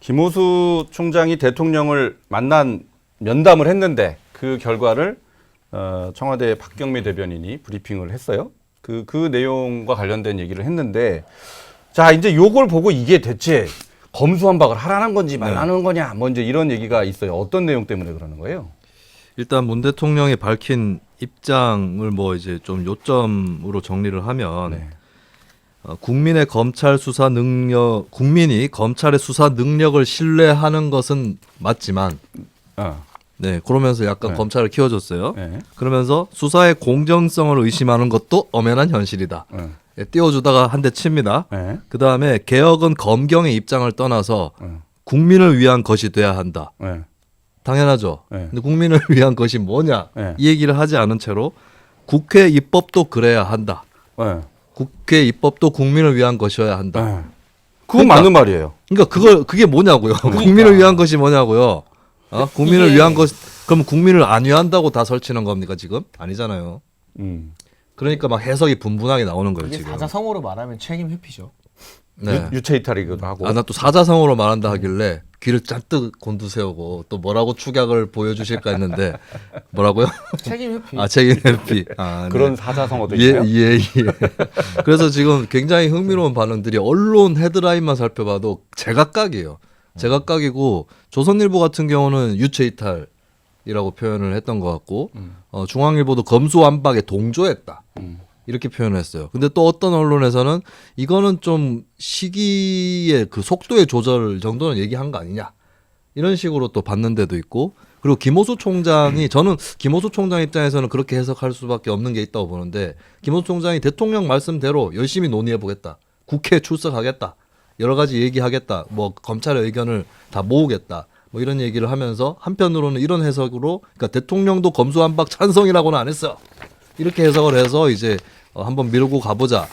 김호수 총장이 대통령을 만난 면담을 했는데 그 결과를 청와대 박경미 대변인이 브리핑을 했어요. 그 내용과 관련된 얘기를 했는데 자 이제 요걸 보고 이게 대체 검수완박을 하라는 건지 말라는 거냐 뭐 이제 이런 얘기가 있어요. 어떤 내용 때문에 그러는 거예요? 일단 문 대통령이 밝힌 입장을 뭐 이제 좀 요점으로 정리를 하면 네. 국민의 검찰 수사 능력, 국민이 검찰의 수사 능력을 신뢰하는 것은 맞지만, 네 그러면서 약간 네. 검찰을 키워줬어요. 네. 그러면서 수사의 공정성을 의심하는 것도 엄연한 현실이다. 네. 예, 띄워주다가 한 대 칩니다. 네. 그 다음에 개혁은 검경의 입장을 떠나서 국민을 위한 것이 돼야 한다. 네. 당연하죠. 네. 근데 국민을 위한 것이 뭐냐 네. 이 얘기를 하지 않은 채로 국회 입법도 그래야 한다. 네. 국회 입법도 국민을 위한 것이어야 한다. 네. 그건 맞는 말이에요. 그러니까 그게 뭐냐고요. 국민을 위한 것이 뭐냐고요. 국민을 위한 것 그럼 국민을 안 위한다고 다 설치는 겁니까 지금? 아니잖아요. 그러니까 막 해석이 분분하게 나오는 거예요 이게 지금. 사자성어로 말하면 책임 회피죠. 네. 유체 이탈이기도 하고. 나 또 사자성어로 말한다 하길래 귀를 잔뜩 곤두세우고 또 뭐라고 축약을 보여주실까 했는데 뭐라고요? 책임 회피. 책임 회피. 네. 그런 사자성어도 예, 있나요? 예. 그래서 지금 굉장히 흥미로운 반응들이 언론 헤드라인만 살펴봐도 제각각이에요. 제각각이고 조선일보 같은 경우는 유체이탈이라고 표현을 했던 것 같고 중앙일보도 검수완박에 동조했다. 이렇게 표현을 했어요. 근데 또 어떤 언론에서는 이거는 좀 시기의 그 속도의 조절 정도는 얘기한 거 아니냐. 이런 식으로 또 받는 데도 있고 그리고 김호수 총장이 저는 김호수 총장 입장에서는 그렇게 해석할 수밖에 없는 게 있다고 보는데 김호수 총장이 대통령 말씀대로 열심히 논의해 보겠다. 국회에 출석하겠다. 여러 가지 얘기하겠다. 뭐 검찰의 의견을 다 모으겠다. 뭐 이런 얘기를 하면서 한편으로는 이런 해석으로 그러니까 대통령도 검수완박 찬성이라고는 안 했어. 이렇게 해석을 해서 이제 한번 밀고 가보자.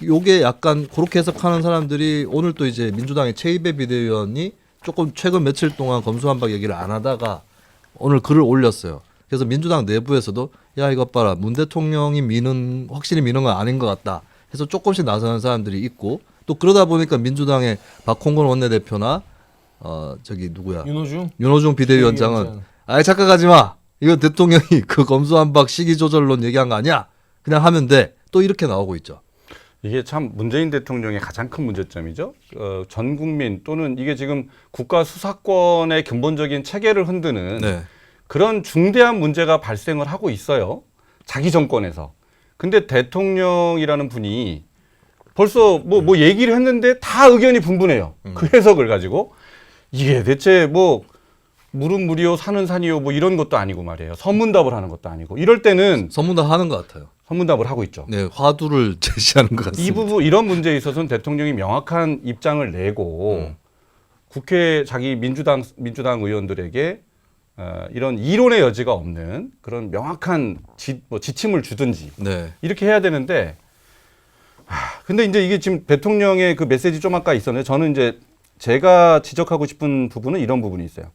요게 약간 그렇게 해석하는 사람들이 오늘 또 이제 민주당의 최이배 비대위원이 조금 최근 며칠 동안 검수완박 얘기를 안 하다가 오늘 글을 올렸어요. 그래서 민주당 내부에서도 야 이것 봐라 문 대통령이 확실히 미는 건 아닌 것 같다 해서 조금씩 나서는 사람들이 있고 또 그러다 보니까 민주당의 박홍근 원내대표나 저기 누구야 윤호중 비대위원장은 아예 착각하지 마. 이거 대통령이 그 검수완박 시기 조절론 얘기한 거 아니야? 그냥 하면 돼. 또 이렇게 나오고 있죠. 이게 참 문재인 대통령의 가장 큰 문제점이죠. 전 국민 또는 이게 지금 국가 수사권의 근본적인 체계를 흔드는 네. 그런 중대한 문제가 발생을 하고 있어요. 자기 정권에서. 근데 대통령이라는 분이 벌써 뭐 얘기를 했는데 다 의견이 분분해요. 그 해석을 가지고. 이게 대체 뭐 물은 물이요 산은 산이요 뭐 이런 것도 아니고 말이에요. 선문답을 하는 것도 아니고 이럴 때는 선문답 하는 것 같아요. 선문답을 하고 있죠. 네, 화두를 제시하는 것 같습니다. 이 부분 이런 문제에 있어서는 대통령이 명확한 입장을 내고 국회 자기 민주당 의원들에게 이런 이론의 여지가 없는 그런 명확한 지침을 주든지 네. 이렇게 해야 되는데 근데 이제 이게 지금 대통령의 그 메시지 좀 아까 있었는데 저는 이제 제가 지적하고 싶은 부분은 이런 부분이 있어요.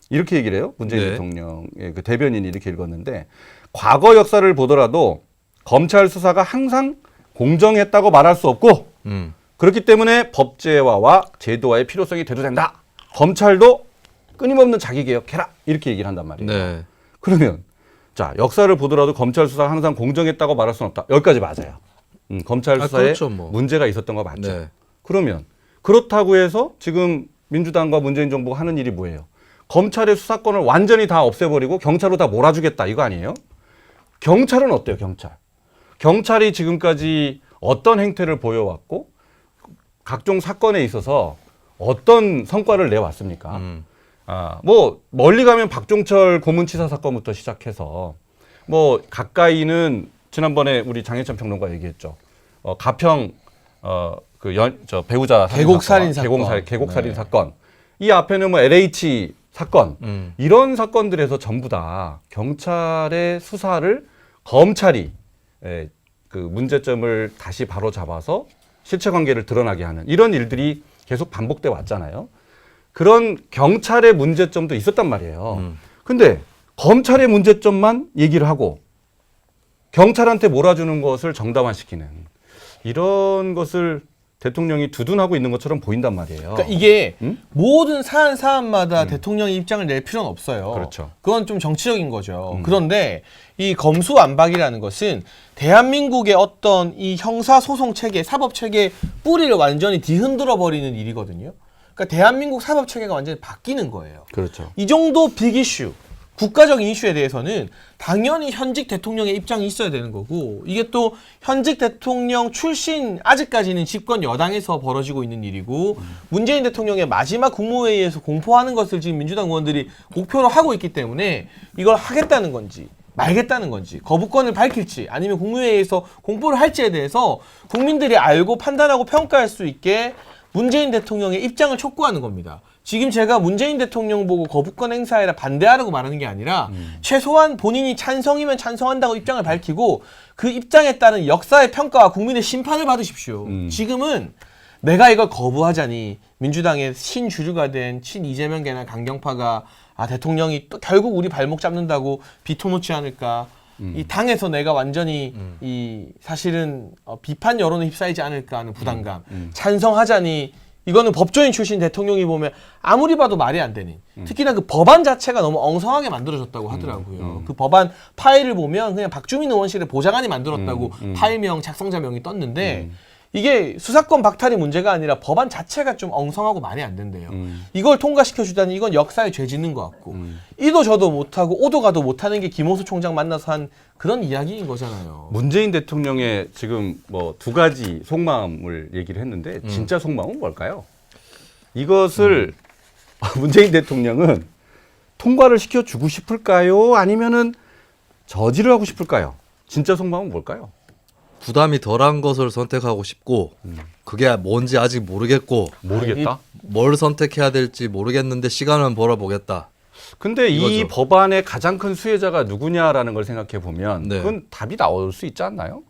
이렇게 얘기를 해요. 문재인 네. 대통령의 그 대변인이 이렇게 읽었는데 과거 역사를 보더라도 검찰 수사가 항상 공정했다고 말할 수 없고 그렇기 때문에 법제화와 제도화의 필요성이 대두된다. 검찰도 끊임없는 자기개혁해라. 이렇게 얘기를 한단 말이에요. 네. 그러면 자 역사를 보더라도 검찰 수사가 항상 공정했다고 말할 수는 없다. 여기까지 맞아요. 검찰 수사에 그렇죠, 뭐. 문제가 있었던 거 맞죠. 네. 그러면 그렇다고 해서 지금 민주당과 문재인 정부가 하는 일이 뭐예요? 검찰의 수사권을 완전히 다 없애버리고 경찰로 다 몰아주겠다 이거 아니에요? 경찰은 어때요? 경찰이 지금까지 어떤 행태를 보여왔고 각종 사건에 있어서 어떤 성과를 내왔습니까? 뭐 멀리 가면 박종철 고문치사 사건부터 시작해서 뭐 가까이는 지난번에 우리 장혜찬 평론가 얘기했죠. 가평 배우자 계곡살인 사건. 계곡살인 네. 사건. 이 앞에는 뭐 LH 사건 이런 사건들에서 전부 다 경찰의 수사를 검찰이 그 문제점을 다시 바로 잡아서 실체관계를 드러나게 하는 이런 일들이 계속 반복돼 왔잖아요. 그런 경찰의 문제점도 있었단 말이에요. 근데 검찰의 문제점만 얘기를 하고 경찰한테 몰아주는 것을 정당화시키는 이런 것을 대통령이 두둔하고 있는 것처럼 보인단 말이에요. 그러니까 이게 음? 모든 사안마다 대통령이 입장을 낼 필요는 없어요. 그렇죠. 그건 좀 정치적인 거죠. 그런데 이 검수완박이라는 것은 대한민국의 어떤 이 형사소송 체계, 사법 체계 뿌리를 완전히 뒤흔들어 버리는 일이거든요. 그러니까 대한민국 사법 체계가 완전히 바뀌는 거예요. 그렇죠. 이 정도 빅 이슈, 국가적인 이슈에 대해서는 당연히 현직 대통령의 입장이 있어야 되는 거고, 이게 또 현직 대통령 출신, 아직까지는 집권 여당에서 벌어지고 있는 일이고, 문재인 대통령의 마지막 국무회의에서 공포하는 것을 지금 민주당 의원들이 목표로 하고 있기 때문에 이걸 하겠다는 건지 말겠다는 건지, 거부권을 밝힐지 아니면 국무회의에서 공포를 할지에 대해서 국민들이 알고 판단하고 평가할 수 있게 문재인 대통령의 입장을 촉구하는 겁니다. 지금 제가 문재인 대통령 보고 거부권 행사에라 반대하라고 말하는 게 아니라 최소한 본인이 찬성이면 찬성한다고 입장을 밝히고 그 입장에 따른 역사의 평가와 국민의 심판을 받으십시오. 지금은 내가 이걸 거부하자니 민주당의 신주류가 된 친 이재명계나 강경파가 대통령이 또 결국 우리 발목 잡는다고 비토놓지 않을까. 이 당에서 내가 완전히 이 사실은 비판 여론에 휩싸이지 않을까 하는 부담감. 찬성하자니 이거는 법조인 출신 대통령이 보면 아무리 봐도 말이 안 되는. 특히나 그 법안 자체가 너무 엉성하게 만들어졌다고 하더라고요. 그 법안 파일을 보면 그냥 박주민 의원실의 보좌관이 만들었다고 파일명, 작성자명이 떴는데 이게 수사권 박탈이 문제가 아니라 법안 자체가 좀 엉성하고 말이 안 된대요. 이걸 통과시켜 주다니 이건 역사에 죄 짓는 것 같고 이도 저도 못하고 오도 가도 못하는 게 김호수 총장 만나서 한 그런 이야기인 거잖아요. 문재인 대통령의 지금 뭐 두 가지 속마음을 얘기를 했는데 진짜 속마음은 뭘까요? 이것을 문재인 대통령은 통과를 시켜주고 싶을까요? 아니면은 저지를 하고 싶을까요? 진짜 속마음은 뭘까요? 부담이 덜한 것을 선택하고 싶고 그게 뭔지 아직 모르겠고 모르겠다. 뭘 선택해야 될지 모르겠는데 시간은 벌어보겠다. 근데 이 이거죠. 법안의 가장 큰 수혜자가 누구냐라는 걸 생각해 보면 네. 그건 답이 나올 수 있지 않나요?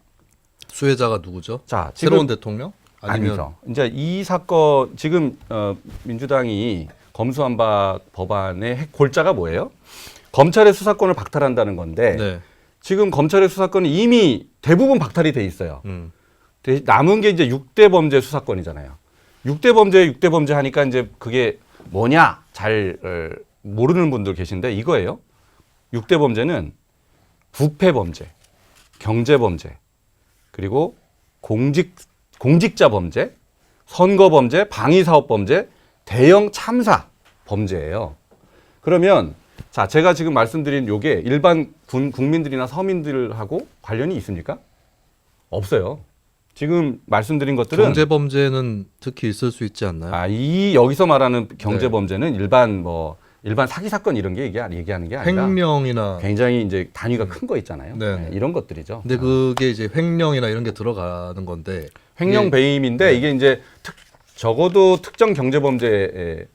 수혜자가 누구죠? 자, 지금 새로운 대통령? 아니죠. 이제 이 사건 지금 민주당이 검수완박 법안의 골자가 뭐예요? 검찰의 수사권을 박탈한다는 건데 네. 지금 검찰의 수사권이 이미 대부분 박탈이 돼 있어요. 남은 게 이제 6대 범죄 수사권이잖아요. 6대 범죄 하니까 이제 그게 뭐냐 잘 모르는 분들 계신데 이거예요. 6대 범죄는 부패 범죄, 경제 범죄, 그리고 공직자 범죄, 선거 범죄, 방위 사업 범죄, 대형 참사 범죄예요. 그러면 자, 제가 지금 말씀드린 요게 일반 국민들이나 서민들하고 관련이 있습니까? 없어요. 지금 말씀드린 것들은 경제 범죄는 특히 있을 수 있지 않나요? 이 여기서 말하는 경제 네. 범죄는 일반 사기 사건 이런 게 얘기하는 게 아니라 횡령이나 굉장히 이제 단위가 큰 거 있잖아요. 네. 네, 이런 것들이죠. 근데 그게 이제 횡령이나 이런 게 들어가는 건데 횡령 이게- 배임인데 네. 이게 이제 적어도 특정 경제 범죄에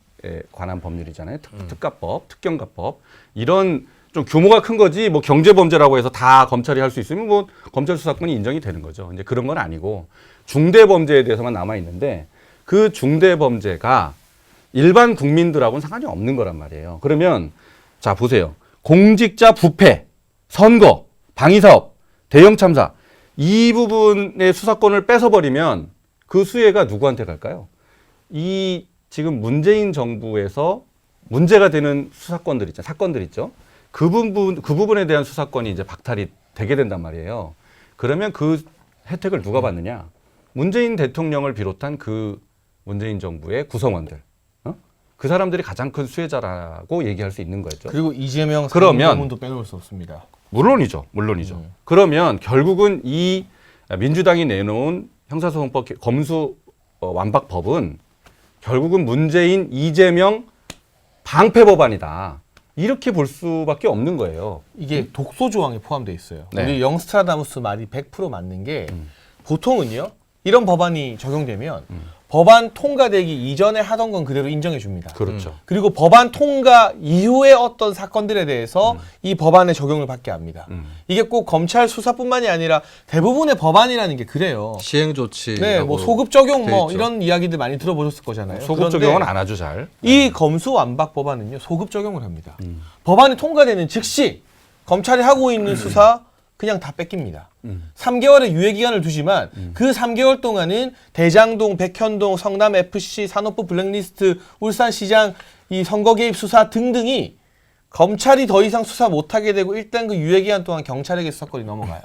관한 법률이잖아요. 특가법, 특경가법 이런 좀 규모가 큰 거지 뭐 경제 범죄라고 해서 다 검찰이 할 수 있으면 뭐 검찰 수사권이 인정이 되는 거죠. 이제 그런 건 아니고 중대 범죄에 대해서만 남아 있는데 그 중대 범죄가 일반 국민들하고는 상관이 없는 거란 말이에요. 그러면 자 보세요. 공직자 부패, 선거, 방위사업, 대형 참사 이 부분의 수사권을 뺏어버리면 그 수혜가 누구한테 갈까요? 이 지금 문재인 정부에서 문제가 되는 수사권들 있죠. 사건들 있죠. 그 부분에 대한 수사권이 이제 박탈이 되게 된단 말이에요. 그러면 그 혜택을 누가 받느냐? 문재인 대통령을 비롯한 그 문재인 정부의 구성원들. 그 사람들이 가장 큰 수혜자라고 얘기할 수 있는 거죠. 그리고 이재명 그러면- 부분도 빼놓을 수 없습니다. 물론이죠. 그러면 결국은 이 민주당이 내놓은 형사소송법 검수 완박법은 결국은 문재인, 이재명 방패 법안이다. 이렇게 볼 수밖에 없는 거예요. 이게 독소 조항에 포함되어 있어요. 네. 우리 영스트라다무스 말이 100% 맞는 게 보통은요. 이런 법안이 적용되면 법안 통과되기 이전에 하던 건 그대로 인정해 줍니다. 그렇죠. 그리고 법안 통과 이후의 어떤 사건들에 대해서 이 법안의 적용을 받게 합니다. 이게 꼭 검찰 수사뿐만이 아니라 대부분의 법안이라는 게 그래요. 시행 조치. 네, 뭐 소급 적용 돼 뭐 있죠. 이런 이야기들 많이 들어보셨을 거잖아요. 소급 그런데 적용은 안 하죠, 잘. 이 검수완박 법안은요 소급 적용을 합니다. 법안이 통과되는 즉시 검찰이 하고 있는 수사 그냥 다 뺏깁니다. 3개월의 유예 기간을 두지만 그 3개월 동안은 대장동, 백현동, 성남FC, 산업부 블랙리스트, 울산시장 이 선거 개입 수사 등등이 검찰이 더 이상 수사 못하게 되고 일단 그 유예 기간 동안 경찰에게 수사권이 넘어가요.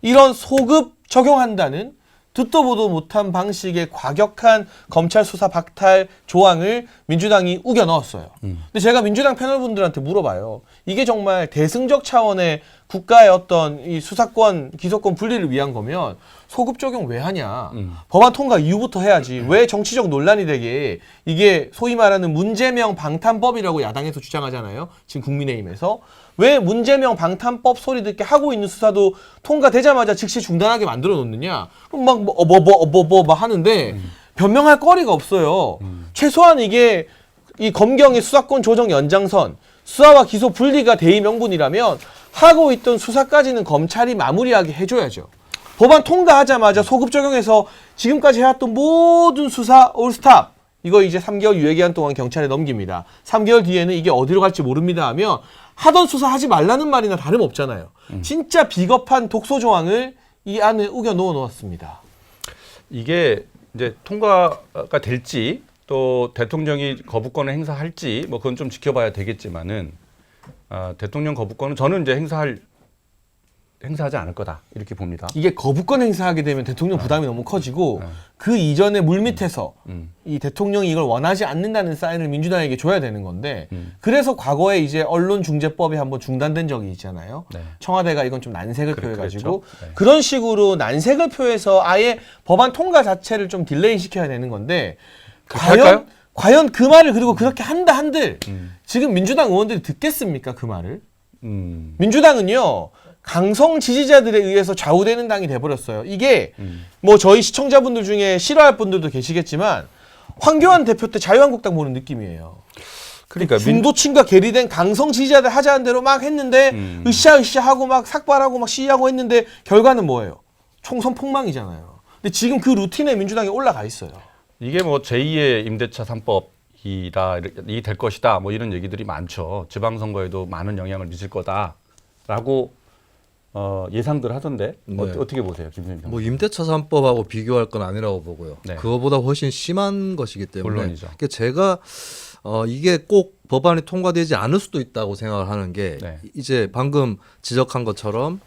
이런 소급 적용한다는 듣도 보도 못한 방식의 과격한 검찰 수사 박탈 조항을 민주당이 우겨 넣었어요. 근데 제가 민주당 패널분들한테 물어봐요. 이게 정말 대승적 차원의 국가의 어떤 이 수사권, 기소권 분리를 위한 거면 소급 적용 왜 하냐? 법안 통과 이후부터 해야지. 왜 정치적 논란이 되게 이게 소위 말하는 문재명 방탄법이라고 야당에서 주장하잖아요. 지금 국민의힘에서. 왜 문재명 방탄법 소리 듣게 하고 있는 수사도 통과되자마자 즉시 중단하게 만들어 놓느냐? 그럼 막 하는데 변명할 거리가 없어요. 최소한 이게 이 검경의 수사권 조정 연장선, 수사와 기소 분리가 대의 명분이라면 하고 있던 수사까지는 검찰이 마무리하게 해줘야죠. 법안 통과하자마자 소급 적용해서 지금까지 해왔던 모든 수사 올스탑 이거 이제 3개월 유예 기간 동안 경찰에 넘깁니다. 3개월 뒤에는 이게 어디로 갈지 모릅니다 하면 하던 수사 하지 말라는 말이나 다름없잖아요. 진짜 비겁한 독소 조항을 이 안에 우겨 넣어 놓았습니다. 이게 이제 통과가 될지 또 대통령이 거부권을 행사할지 뭐 그건 좀 지켜봐야 되겠지만은 대통령 거부권은 저는 이제 행사하지 않을 거다 이렇게 봅니다. 이게 거부권 행사하게 되면 대통령 부담이 너무 커지고 그 이전에 물밑에서 이 대통령이 이걸 원하지 않는다는 사인을 민주당에게 줘야 되는 건데 그래서 과거에 이제 언론중재법이 한번 중단된 적이 있잖아요. 네. 청와대가 이건 좀 난색을 표해가지고 그랬죠. 네. 그런 식으로 난색을 표해서 아예 법안 통과 자체를 좀 딜레이 시켜야 되는 건데 할까요? 과연 그 말을 그리고 그렇게 한다 한들 지금 민주당 의원들이 듣겠습니까 그 말을? 민주당은요 강성 지지자들에 의해서 좌우되는 당이 돼버렸어요. 이게 뭐 저희 시청자분들 중에 싫어할 분들도 계시겠지만 황교안 대표 때 자유한국당 보는 느낌이에요. 그러니까 중도층과 괴리된 강성 지지자들 하자는 대로 막 했는데 으쌰으쌰하고 막 삭발하고 막 시위하고 했는데 결과는 뭐예요? 총선 폭망이잖아요. 근데 지금 그 루틴에 민주당이 올라가 있어요. 이게 뭐 제2의 임대차 3법이다 이 될 것이다 뭐 이런 얘기들이 많죠. 지방선거에도 많은 영향을 미칠 거다라고 예상들 하던데 네. 어떻게 보세요, 김선영 뭐 임대차 3법하고 비교할 건 아니라고 보고요. 네. 그거보다 훨씬 심한 것이기 때문에 물론이죠. 그러니까 제가 이게 꼭 법안이 통과되지 않을 수도 있다고 생각을 하는 게 네. 이제 방금 지적한 것처럼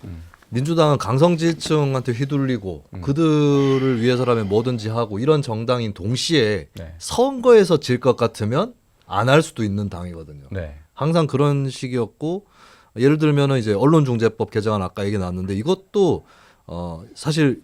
민주당은 강성지지층한테 휘둘리고 그들을 위해서라면 뭐든지 하고 이런 정당인 동시에 네. 선거에서 질 것 같으면 안 할 수도 있는 당이거든요. 네. 항상 그런 식이었고 예를 들면은 이제 언론중재법 개정안 아까 얘기 나왔는데 이것도 사실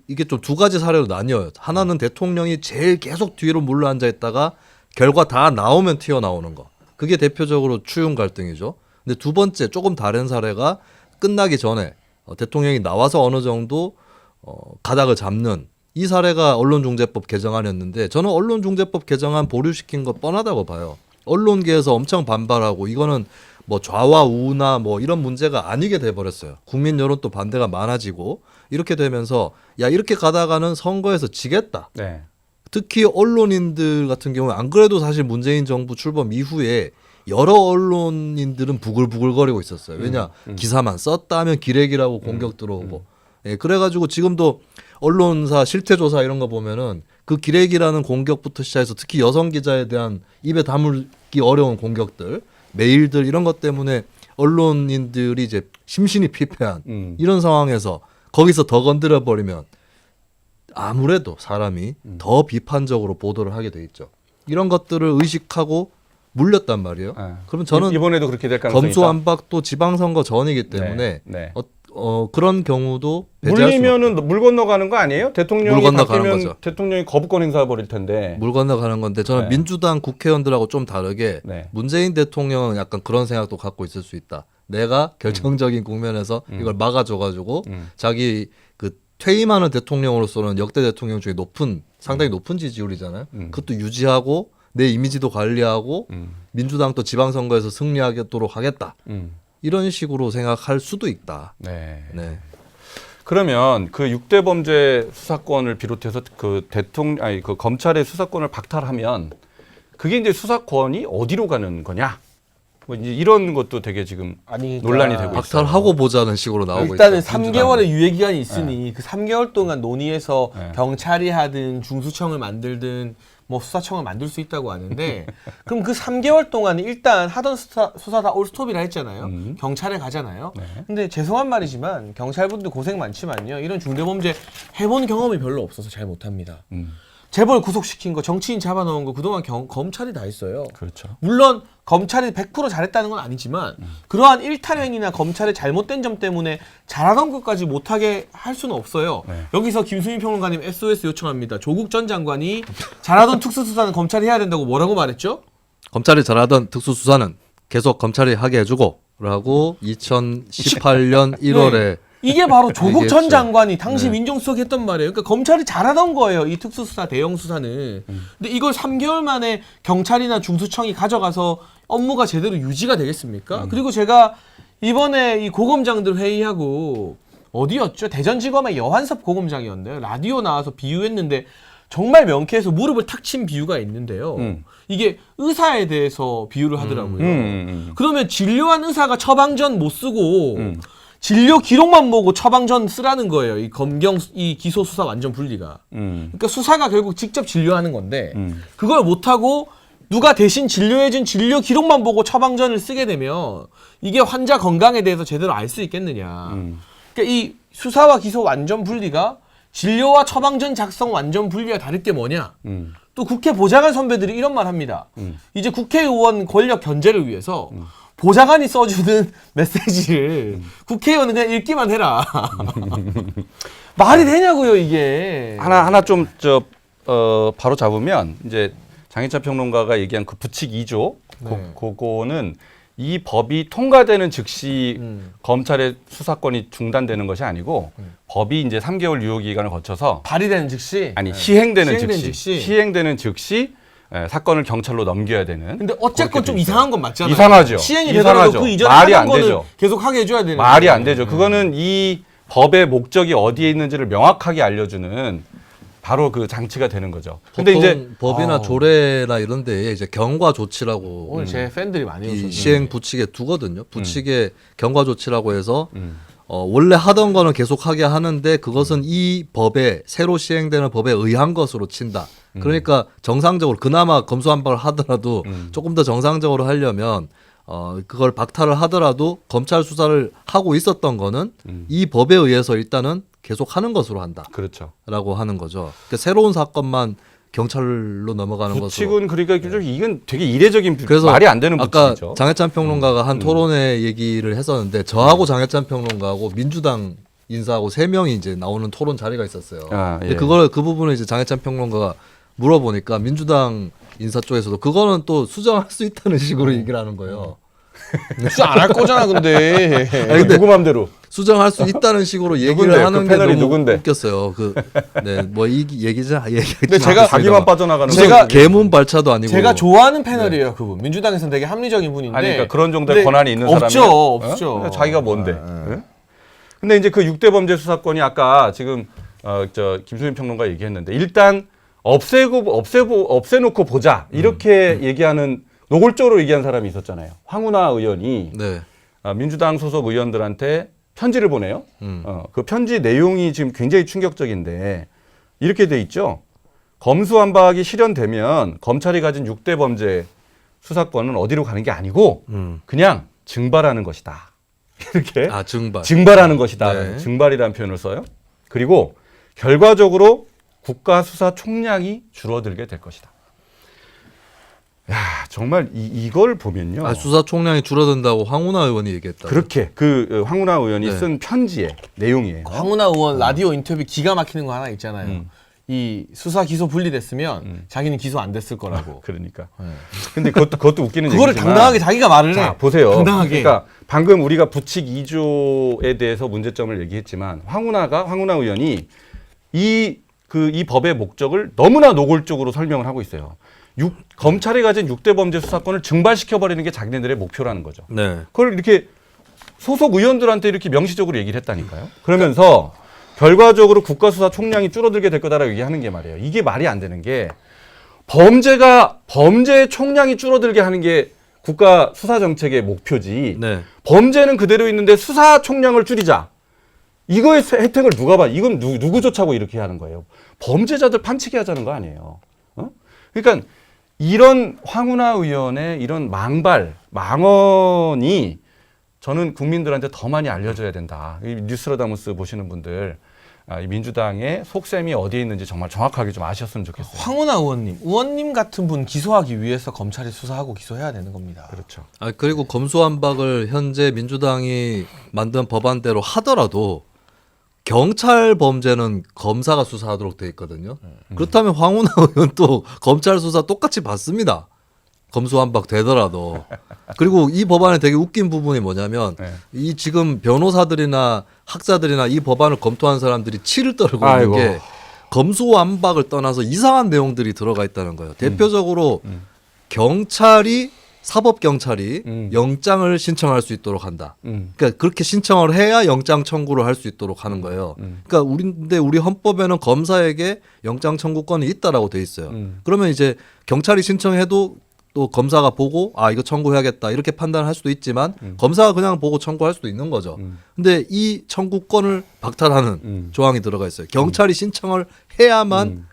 이게 좀 두 가지 사례로 나뉘어요. 하나는 대통령이 제일 계속 뒤로 물러앉아 있다가 결과 다 나오면 튀어나오는 거. 그게 대표적으로 추윤 갈등이죠. 근데 두 번째 조금 다른 사례가 끝나기 전에 대통령이 나와서 어느 정도 가닥을 잡는 이 사례가 언론중재법 개정안이었는데 저는 언론중재법 개정안 보류시킨 거 뻔하다고 봐요. 언론계에서 엄청 반발하고 이거는 뭐 좌와 우나 뭐 이런 문제가 아니게 돼버렸어요. 국민 여론 또 반대가 많아지고 이렇게 되면서 야 이렇게 가다가는 선거에서 지겠다. 네. 특히 언론인들 같은 경우는 안 그래도 사실 문재인 정부 출범 이후에 여러 언론인들은 부글부글거리고 있었어요. 왜냐 기사만 썼다 하면 기레기라고 공격 들어오고 예, 그래가지고 지금도 언론사 실태조사 이런 거 보면은 그 기레기라는 공격부터 시작해서 특히 여성 기자에 대한 입에 다물기 어려운 공격들 메일들 이런 것 때문에 언론인들이 이제 심신이 피폐한 이런 상황에서 거기서 더 건드려 버리면 아무래도 사람이 더 비판적으로 보도를 하게 돼 있죠. 이런 것들을 의식하고 물렸단 말이에요. 네. 그러면 저는 이번에도 그렇게 될 가능성이 있다. 검수완박도 지방선거 전이기 때문에 네. 그런 경우도 배제할 수는 물리면은 물 건너가는 거 아니에요? 대통령이 물 건너가는 바뀌면 거죠. 대통령이 거부권 행사해 버릴 텐데. 물 건너가는 건데 저는 네. 민주당 국회의원들하고 좀 다르게 네. 문재인 대통령은 약간 그런 생각도 갖고 있을 수 있다. 내가 결정적인 국면에서 이걸 막아줘가지고 자기 그 퇴임하는 대통령으로서는 역대 대통령 중에 상당히 높은 지지율이잖아요. 그것도 유지하고 내 이미지도 관리하고 민주당도 지방선거에서 승리하도록 하겠다. 이런 식으로 생각할 수도 있다. 네. 네. 그러면 그 6대 범죄 수사권을 비롯해서 그 검찰의 수사권을 박탈하면 그게 이제 수사권이 어디로 가는 거냐? 뭐 이제 이런 것도 되게 지금 아니 논란이 되고 있어요. 박탈하고 보자는 식으로 나오고 일단은 있어요. 3개월의 유예 기간이 있으니 그 3개월 동안 논의해서 네. 경찰이 하든 중수청을 만들든 뭐 수사청을 만들 수 있다고 하는데 그럼 그 3개월 동안 일단 하던 수사 다 올스톱이라 했잖아요. 경찰에 가잖아요. 네. 근데 죄송한 말이지만 경찰분들 고생 많지만요. 이런 중대범죄 해본 경험이 별로 없어서 잘 못합니다. 재벌 구속시킨 거, 정치인 잡아놓은 거 그동안 검찰이 다 했어요. 그렇죠. 물론 검찰이 100% 잘했다는 건 아니지만 그러한 일탈행위나 검찰의 잘못된 점 때문에 잘하던 것까지 못하게 할 수는 없어요. 네. 여기서 김수민 평론가님 SOS 요청합니다. 조국 전 장관이 잘하던 특수수사는 검찰이 해야 된다고 뭐라고 말했죠? 검찰이 잘하던 특수수사는 계속 검찰이 하게 해주고 라고 2018년 1월에 이게 바로 조국 전 얘기했죠. 장관이 당시 민정수석이 했던 말이에요. 그러니까 검찰이 잘하던 거예요. 이 특수수사, 대형 수사는. 근데 이걸 3개월 만에 경찰이나 중수청이 가져가서 업무가 제대로 유지가 되겠습니까? 그리고 제가 이번에 이 고검장들 회의하고 어디였죠? 대전지검의 여한섭 고검장이었는데요. 라디오 나와서 비유했는데 정말 명쾌해서 무릎을 탁 친 비유가 있는데요. 이게 의사에 대해서 비유를 하더라고요. 그러면 진료한 의사가 처방전 못 쓰고 진료 기록만 보고 처방전 쓰라는 거예요. 이 이 기소 수사 완전 분리가. 그러니까 수사가 결국 직접 진료하는 건데 그걸 못 하고 누가 대신 진료해준 진료 기록만 보고 처방전을 쓰게 되면 이게 환자 건강에 대해서 제대로 알 수 있겠느냐. 그러니까 이 수사와 기소 완전 분리가 진료와 처방전 작성 완전 분리가 다를 게 뭐냐. 또 국회 보좌관 선배들이 이런 말 합니다. 이제 국회의원 권력 견제를 위해서 보좌관이 써주는 메시지를 국회의원은 그냥 읽기만 해라. 말이 되냐고요, 이게. 하나 좀 바로 잡으면 이제 장희찬 평론가가 얘기한 그 부칙 2조 네. 그거는 이 법이 통과되는 즉시 검찰의 수사권이 중단되는 것이 아니고 법이 이제 3개월 유효 기간을 거쳐서 발의되는 즉시. 아니 시행되는 시행되는 즉시 즉시. 시행되는 즉시 사건을 경찰로 넘겨야 되는. 근데 어쨌건 그렇게 좀 돼 있어요. 이상한 건 맞잖아요. 이상하죠. 시행이 이상하죠. 되더라도 그 이전에 말이 하던 안 거는 되죠. 계속 하게 해줘야 되는 말이 안 되죠. 그거는 이 법의 목적이 어디에 있는지를 명확하게 알려주는 바로 그 장치가 되는 거죠. 근데 보통 이제 법이나 조례나 이런 데에 이제 경과 조치라고 오늘 제 팬들이 많이 이 오셨네요. 시행 부칙에 두거든요. 부칙에 경과 조치라고 해서 원래 하던 거는 계속하게 하는데 그것은 이 법에 새로 시행되는 법에 의한 것으로 친다. 그러니까 정상적으로 그나마 검수완박을 하더라도 조금 더 정상적으로 하려면 그걸 박탈을 하더라도 검찰 수사를 하고 있었던 거는 이 법에 의해서 일단은 계속 하는 것으로 한다라고 그렇죠. 하는 거죠. 그러니까 새로운 사건만 경찰로 넘어가는 것으로. 부칙은 그러니까 좀 이건 되게 이례적인 그래서 말이 안 되는 아까 부칙이죠. 장해찬 평론가가 한 토론회 얘기를 했었는데 저하고 장해찬 평론가하고 민주당 인사하고 3명이 이제 나오는 토론 자리가 있었어요. 아, 근데 예. 그 부분을 이제 장해찬 평론가가 물어보니까 민주당 인사 쪽에서도 그거는 또 수정할 수 있다는 식으로 얘기를 하는 거예요. 수사 안 할 거잖아, 근데. 아니, 누구 맘대로. 수정할 수 있다는 식으로 얘기를 누군데요? 하는 그 게 패널이 너무 누군데? 웃겼어요. 이 얘기자 근데 제가 자기만 빠져나가는 제가 거지. 개문 발차도 아니고 제가 좋아하는 패널이에요, 그분. 민주당에서는 되게 합리적인 분인데. 아니, 그러니까 그런 정도의 근데 권한이 있는 없죠, 사람이 없죠. 자기가 뭔데? 예? 근데 이제 그 6대 범죄 수사권이 아까 지금 김수민 평론가 얘기했는데 일단 없애놓고 보자 이렇게 얘기하는 노골적으로 얘기한 사람이 있었잖아요. 황운하 의원이 네. 민주당 소속 의원들한테 편지를 보내요. 그 편지 내용이 지금 굉장히 충격적인데 이렇게 돼 있죠. 검수완박이 실현되면 검찰이 가진 6대 범죄 수사권은 어디로 가는 게 아니고 그냥 증발하는 것이다. 이렇게 증발. 증발하는 것이다. 네. 증발이라는 표현을 써요. 그리고 결과적으로 국가수사 총량이 줄어들게 될 것이다. 야, 정말 이걸 보면요. 수사 총량이 줄어든다고 황운하 의원이 얘기했다. 그렇게 그 황운하 의원이 네. 쓴 편지의 내용이에요. 황운하 의원 라디오 인터뷰 기가 막히는 거 하나 있잖아요. 이 수사 기소 분리됐으면 자기는 기소 안 됐을 거라고. 그러니까. 근데 그것도 웃기는 그거를 얘기지만 당당하게 자기가 말을 해. 자, 보세요. 당당하게. 그러니까 방금 우리가 부칙 2조에 대해서 문제점을 얘기했지만 황운하 의원이 이 법의 목적을 너무나 노골적으로 설명을 하고 있어요. 검찰이 가진 6대 범죄 수사권을 증발시켜버리는 게 자기네들의 목표라는 거죠. 네. 그걸 이렇게 소속 의원들한테 이렇게 명시적으로 얘기를 했다니까요. 그러면서 결과적으로 국가수사 총량이 줄어들게 될 거다라고 얘기하는 게 말이에요. 이게 말이 안 되는 게 범죄의 총량이 줄어들게 하는 게 국가 수사 정책의 목표지. 네. 범죄는 그대로 있는데 수사 총량을 줄이자. 이거의 혜택을 누가 봐? 이건 누구 쫓아고 이렇게 하는 거예요? 범죄자들 판치게 하자는 거 아니에요. 어? 그러니까 이런 황운하 의원의 이런 망언이 저는 국민들한테 더 많이 알려져야 된다. 이 뉴스로다무스 보시는 분들 이 민주당의 속셈이 어디에 있는지 정말 정확하게 좀 아셨으면 좋겠어요. 황운하 의원님 같은 분 기소하기 위해서 검찰이 수사하고 기소해야 되는 겁니다. 그렇죠. 그리고 검수완박을 현재 민주당이 만든 법안대로 하더라도 경찰 범죄는 검사가 수사하도록 돼 있거든요. 그렇다면 황운하 의원도 검찰 수사 똑같이 받습니다. 검수완박 되더라도. 그리고 이 법안에 되게 웃긴 부분이 뭐냐면 네. 이 지금 변호사들이나 학자들이나 이 법안을 검토한 사람들이 치를 떨고 아이고. 있는 게 검수완박을 떠나서 이상한 내용들이 들어가 있다는 거예요. 대표적으로 경찰이 사법경찰이 영장을 신청할 수 있도록 한다. 그러니까 그렇게 신청을 해야 영장 청구를 할 수 있도록 하는 거예요. 그러니까 우리 헌법에는 검사에게 영장 청구권이 있다라고 돼 있어요. 그러면 이제 경찰이 신청해도 또 검사가 보고 이거 청구해야겠다 이렇게 판단할 수도 있지만 검사가 그냥 보고 청구할 수도 있는 거죠. 근데 이 청구권을 박탈하는 조항이 들어가 있어요. 경찰이 신청을 해야만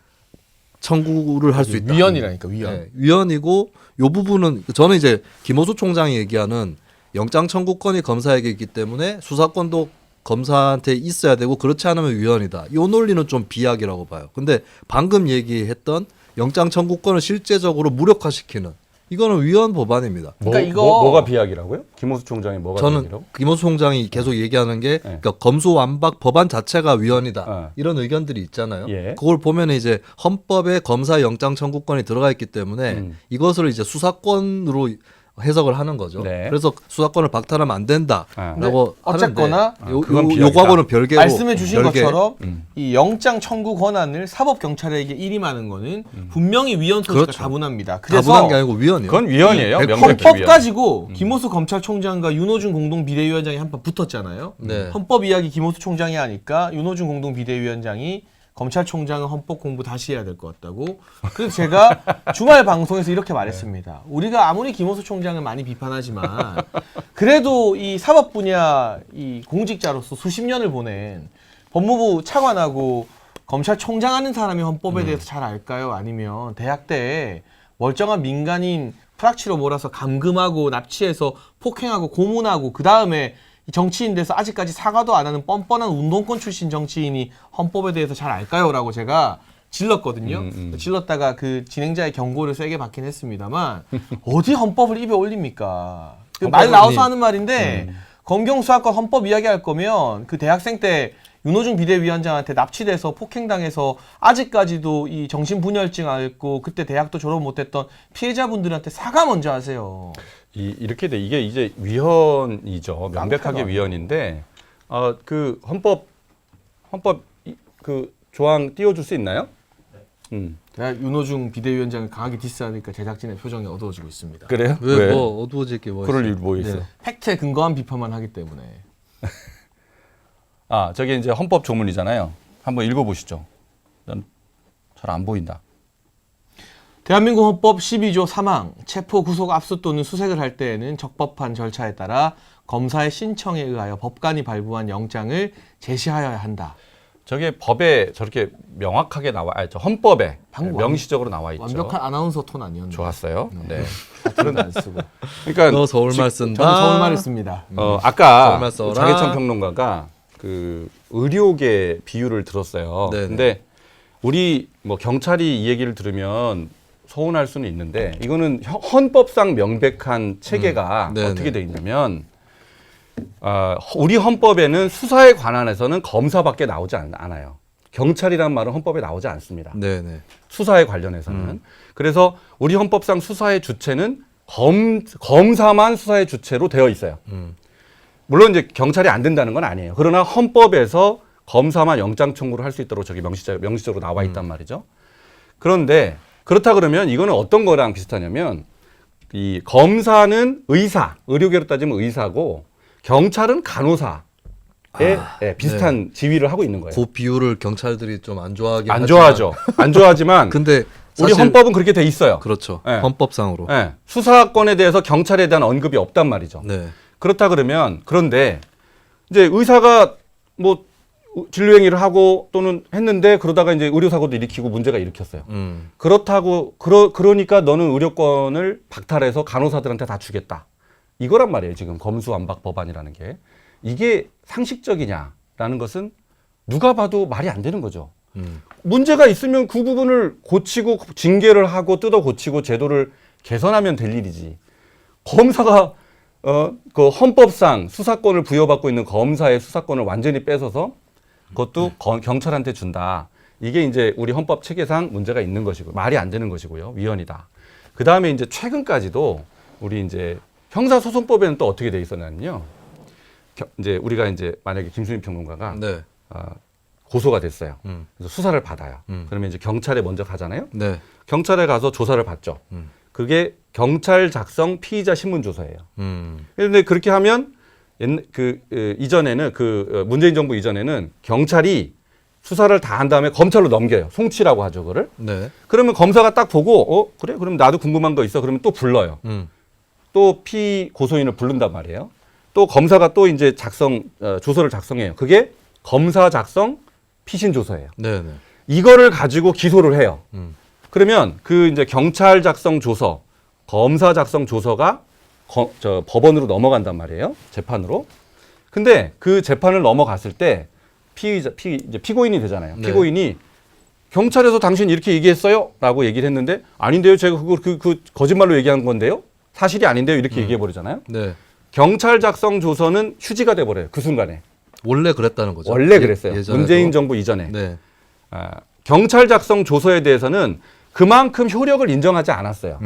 청구를 할 수 있다. 위헌이라니까 위헌. 네, 위헌이고 요 부분은 저는 이제 김호수 총장이 얘기하는 영장 청구권이 검사에게 있기 때문에 수사권도 검사한테 있어야 되고 그렇지 않으면 위헌이다. 이 논리는 좀 비약이라고 봐요. 근데 방금 얘기했던 영장 청구권을 실제적으로 무력화시키는 이거는 위헌 법안입니다. 그러니까 이거- 뭐가 비약이라고요? 김호수 총장이 뭐가 저는 비약이라고? 김호수 총장이 계속 얘기하는 게 그러니까 검수완박 법안 자체가 위헌이다 이런 의견들이 있잖아요. 예. 그걸 보면 이제 헌법에 검사 영장 청구권이 들어가 있기 때문에 이것을 이제 수사권으로 해석을 하는 거죠. 네. 그래서 수사권을 박탈하면 안 된다라고 어쨌거나 그건 비약이다. 요거하고는 별개로 말씀해 주신 별개. 것처럼 이 영장 청구 권한을 사법경찰에게 일임하는 거는 분명히 위헌 소지가 그렇죠. 다분합니다. 다분한 게 아니고 위헌이요. 그건 위헌이에요. 백- 명백히 헌법 위헌. 가지고 김호수 검찰총장과 윤호중 공동비대위원장이 한판 붙었잖아요. 네. 헌법 이야기 김호수 총장이 하니까 윤호중 공동비대위원장이 검찰총장은 헌법 공부 다시 해야 될 것 같다고. 그래서 제가 주말 방송에서 이렇게 말했습니다. 우리가 아무리 김호수 총장을 많이 비판하지만 그래도 이 사법 분야 이 공직자로서 수십 년을 보낸 법무부 차관하고 검찰총장 하는 사람이 헌법에 대해서 잘 알까요? 아니면 대학 때 멀쩡한 민간인 프락치로 몰아서 감금하고 납치해서 폭행하고 고문하고 그 다음에 정치인 돼서 아직까지 사과도 안 하는 뻔뻔한 운동권 출신 정치인이 헌법에 대해서 잘 알까요? 라고 제가 질렀거든요. 질렀다가 그 진행자의 경고를 세게 받긴 했습니다만 어디 헌법을 입에 올립니까? 말 나와서 하는 말인데 검경수사권 헌법 이야기할 거면 그 대학생 때 윤호중 비대위원장한테 납치돼서 폭행당해서 아직까지도 이 정신분열증 앓고 그때 대학도 졸업 못했던 피해자분들한테 사과 먼저 하세요. 이렇게 돼 이게 이제 위헌이죠. 명백하게 깡패가 위헌인데 그 헌법 그 조항 띄워줄 수 있나요? 제가 윤호중 비대위원장을 강하게 디스하니까 제작진의 표정이 어두워지고 있습니다. 그래요? 왜 뭐 어두워질 게 뭐 그럴 있어요? 일 뭐 있어? 네. 팩트에 근거한 비판만 하기 때문에. 저게 이제 헌법 조문이잖아요. 한번 읽어보시죠. 난 잘 안 보인다. 대한민국 헌법 12조 3항 체포, 구속, 압수 또는 수색을 할 때에는 적법한 절차에 따라 검사의 신청에 의하여 법관이 발부한 영장을 제시하여야 한다. 저게 법에 저렇게 명확하게 헌법에 방금 명시적으로 나와 있죠. 완벽한 아나운서 톤 아니었나요? 좋았어요. 네. 사투리는 안 쓰고. 그러니까 너 서울말 쓴다. 저는 서울말을 씁니다. 아까 서울말 써라. 장혜천 평론가가 그 의료계 비유를 들었어요. 네네. 근데 우리 뭐 경찰이 이 얘기를 들으면 서운할 수는 있는데 이거는 헌법상 명백한 체계가 네네. 어떻게 돼 있냐면 우리 헌법에는 수사에 관한해서는 검사밖에 나오지 않아요. 경찰이란 말은 헌법에 나오지 않습니다. 네네. 수사에 관련해서는. 그래서 우리 헌법상 수사의 주체는 검사만 수사의 주체로 되어 있어요. 물론 이제 경찰이 안 된다는 건 아니에요. 그러나 헌법에서 검사만 영장 청구를 할 수 있도록 저기 명시적으로 나와 있단 말이죠. 그런데 그렇다 그러면 이거는 어떤 거랑 비슷하냐면 이 검사는 의료계로 따지면 의사고 경찰은 간호사에 비슷한 지위를 하고 있는 거예요. 그 비율을 경찰들이 좀 안 좋아하긴 안 하지만 좋아하죠. 안 좋아하지만 근데 우리 사실- 헌법은 그렇게 돼 있어요. 그렇죠. 네. 헌법상으로. 예, 수사권에 대해서 경찰에 대한 언급이 없단 말이죠. 네. 그렇다 그러면 그런데 이제 의사가 뭐 진료행위를 하고 또는 했는데 그러다가 이제 의료사고도 일으키고 문제가 일으켰어요. 그렇다고 그러니까 너는 의료권을 박탈해서 간호사들한테 다 주겠다. 이거란 말이에요. 지금 검수완박 법안이라는 게. 이게 상식적이냐라는 것은 누가 봐도 말이 안 되는 거죠. 문제가 있으면 그 부분을 고치고 징계를 하고 뜯어 고치고 제도를 개선하면 될 일이지. 검사가 그 헌법상 수사권을 부여받고 있는 검사의 수사권을 완전히 뺏어서 그것도 경찰한테 준다. 이게 이제 우리 헌법 체계상 문제가 있는 것이고 말이 안 되는 것이고요. 위헌이다. 그 다음에 이제 최근까지도 우리 이제 형사소송법에는 또 어떻게 돼 있었냐면요. 이제 우리가 이제 만약에 김수민 평론가가 네. 고소가 됐어요. 그래서 수사를 받아요. 그러면 이제 경찰에 먼저 가잖아요. 네. 경찰에 가서 조사를 받죠. 그게 경찰 작성 피의자 신문 조서예요. 그런데 그렇게 하면 이전에는 문재인 정부 이전에는 경찰이 수사를 다 한 다음에 검찰로 넘겨요. 송치라고 하죠, 그거를. 네. 그러면 검사가 딱 보고 그래? 그럼 나도 궁금한 거 있어. 그러면 또 불러요. 또 고소인을 부른단 말이에요. 또 검사가 또 이제 조서를 작성해요. 그게 검사 작성 피신 조서예요. 네, 네. 이거를 가지고 기소를 해요. 그러면 그 이제 경찰 작성 조서, 검사 작성 조서가 법원으로 넘어간단 말이에요. 재판으로. 근데 그 재판을 넘어갔을 때 이제 피고인이 되잖아요. 네. 피고인이 경찰에서 당신 이렇게 얘기했어요? 라고 얘기를 했는데 아닌데요. 제가 그거 거짓말로 얘기한 건데요. 사실이 아닌데요. 이렇게 얘기해 버리잖아요. 네. 경찰 작성 조서는 휴지가 돼 버려요. 그 순간에. 원래 그랬다는 거죠. 원래 그랬어요. 예전에도. 문재인 정부 이전에. 네. 경찰 작성 조서에 대해서는 그만큼 효력을 인정하지 않았어요.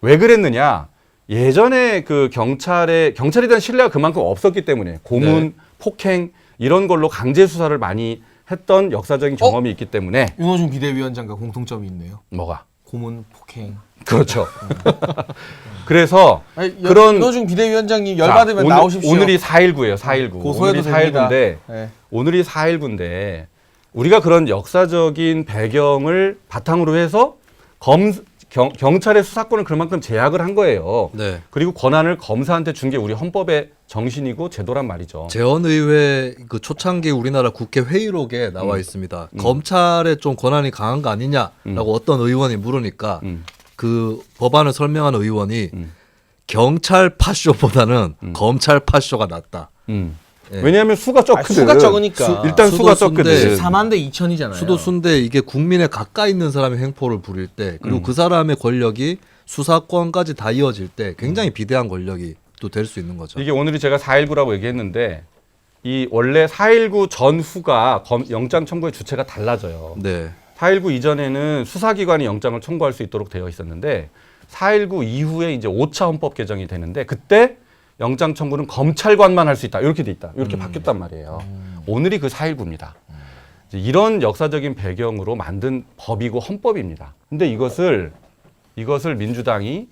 왜 그랬느냐? 예전에 그 경찰에 대한 신뢰가 그만큼 없었기 때문에 고문, 네. 폭행 이런 걸로 강제 수사를 많이 했던 역사적인 경험이 있기 때문에 윤호중 비대위원장과 공통점이 있네요. 뭐가? 고문, 폭행. 그렇죠. 그래서 윤호중 비대위원장님 열받으면 오늘, 나오십시오. 오늘이 4.19예요. 4.19. 고소해도 오늘이 됩니다. 4.19인데 네. 오늘이 4.19인데 우리가 그런 역사적인 배경을 바탕으로 해서 경찰의 수사권을 그만큼 제약을 한 거예요. 네. 그리고 권한을 검사한테 준 게 우리 헌법의 정신이고 제도란 말이죠. 재헌의회 그 초창기 우리나라 국회 회의록에 나와 있습니다. 검찰에 좀 권한이 강한 거 아니냐라고 어떤 의원이 물으니까 그 법안을 설명하는 의원이 경찰 파쇼보다는 검찰 파쇼가 낫다. 예. 왜냐하면 수가 적거든. 수가 적으니까. 일단 수가 수도 적거든. 4만 대 2천이잖아요. 수도 순대 이게 국민에 가까이 있는 사람이 횡포를 부릴 때 그리고 그 사람의 권력이 수사권까지 다 이어질 때 굉장히 비대한 권력이 또 될 수 있는 거죠. 이게 오늘이 제가 4.19라고 얘기했는데 이 원래 4.19 전후가 영장 청구의 주체가 달라져요. 네. 4.19 이전에는 수사기관이 영장을 청구할 수 있도록 되어 있었는데 4.19 이후에 이제 5차 헌법 개정이 되는데 그때 영장 청구는 검찰관만 할 수 있다. 이렇게 돼 있다. 이렇게 바뀌었단 말이에요. 오늘이 그 4.19입니다. 이런 역사적인 배경으로 만든 법이고 헌법입니다. 근데 이것을 민주당이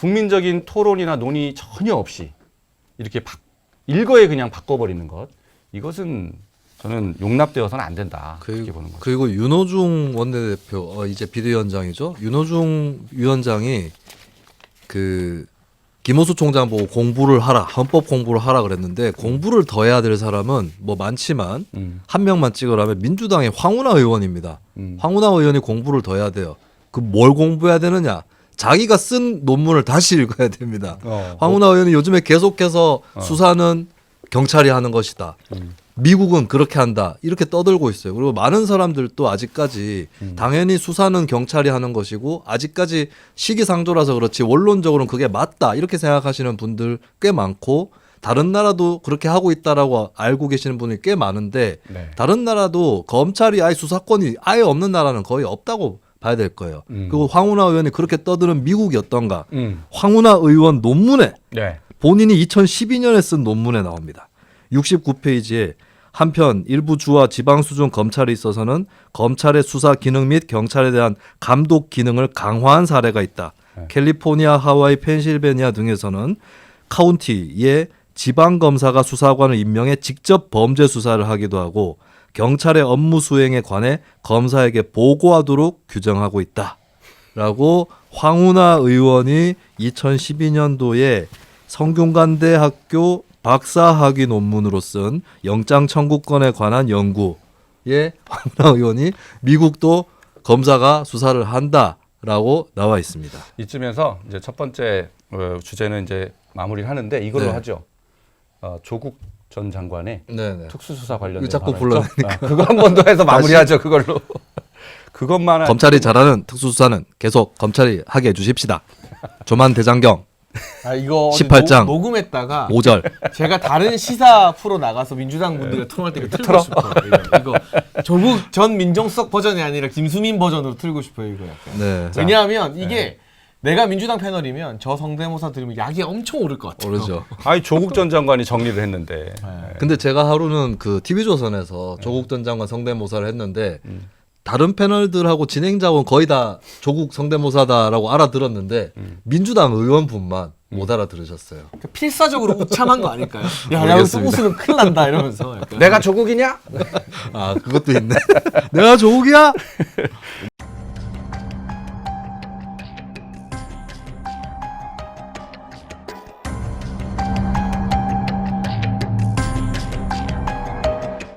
국민적인 토론이나 논의 전혀 없이 이렇게 일거에 그냥 바꿔버리는 것. 이것은 저는 용납되어서는 안 된다. 그렇게 보는 거죠. 그리고 윤호중 원내대표 이제 비대위원장이죠. 윤호중 위원장이 그 김호수 총장 보고 공부를 하라, 헌법 공부를 하라 그랬는데 공부를 더 해야 될 사람은 뭐 많지만 한 명만 찍으라면 민주당의 황운하 의원입니다. 황운하 의원이 공부를 더 해야 돼요. 그 뭘 공부해야 되느냐? 자기가 쓴 논문을 다시 읽어야 됩니다. 황운하 의원이 요즘에 계속해서 수사는 경찰이 하는 것이다. 미국은 그렇게 한다. 이렇게 떠들고 있어요. 그리고 많은 사람들도 아직까지 당연히 수사는 경찰이 하는 것이고 아직까지 시기상조라서 그렇지 원론적으로는 그게 맞다. 이렇게 생각하시는 분들 꽤 많고 다른 나라도 그렇게 하고 있다라고 알고 계시는 분이 꽤 많은데 네. 다른 나라도 검찰이 아예 수사권이 아예 없는 나라는 거의 없다고 봐야 될 거예요. 그리고 황운하 의원이 그렇게 떠드는 미국이 어떤가. 황운하 의원 논문에 네. 본인이 2012년에 쓴 논문에 나옵니다. 69페이지에 한편 일부 주와 지방 수준 검찰에 있어서는 검찰의 수사 기능 및 경찰에 대한 감독 기능을 강화한 사례가 있다. 캘리포니아, 하와이, 펜실베니아 등에서는 카운티에 지방 검사가 수사관을 임명해 직접 범죄 수사를 하기도 하고 경찰의 업무 수행에 관해 검사에게 보고하도록 규정하고 있다. 라고 황운하 의원이 2012년도에 성균관대학교 박사학위 논문으로 쓴 영장 청구권에 관한 연구에 황운하 의원이 미국도 검사가 수사를 한다라고 나와 있습니다. 이쯤에서 이제 첫 번째 주제는 이제 마무리를 하는데 이걸로 네. 하죠. 조국 전 장관의 네네. 특수수사 관련된 이거 자꾸 발언 있죠? 불러내니까. 그거 한 번 더 해서 마무리하죠. 그걸로. 그것만 검찰이 잘하는 특수수사는 계속 검찰이 하게 해주십시다. 조만 대장경 아, 이거 어디 18장. 녹음했다가 5절. 제가 다른 시사 프로 나가서 민주당 분들이 토론할 때 이거 틀고 싶어요. 이거 조국 전 민정수석 버전이 아니라 김수민 버전으로 틀고 싶어요. 이거 약간. 네. 왜냐하면 이게 내가 민주당 패널이면 저 성대모사 들으면 약이 엄청 오를 것 같아요. 오르죠. 아니 조국 전 장관이 정리를 했는데 근데 제가 하루는 그 TV조선에서 조국 전 장관 성대모사를 했는데 다른 패널들하고 진행자원 거의 다 조국 성대모사다라고 알아들었는데 민주당 의원분만 못 알아들으셨어요. 그러니까 필사적으로 우참한 거 아닐까요? 야, 나 여기서 웃으면 큰일 난다 이러면서. 약간. 내가 조국이냐? 아 그것도 있네. 내가 조국이야?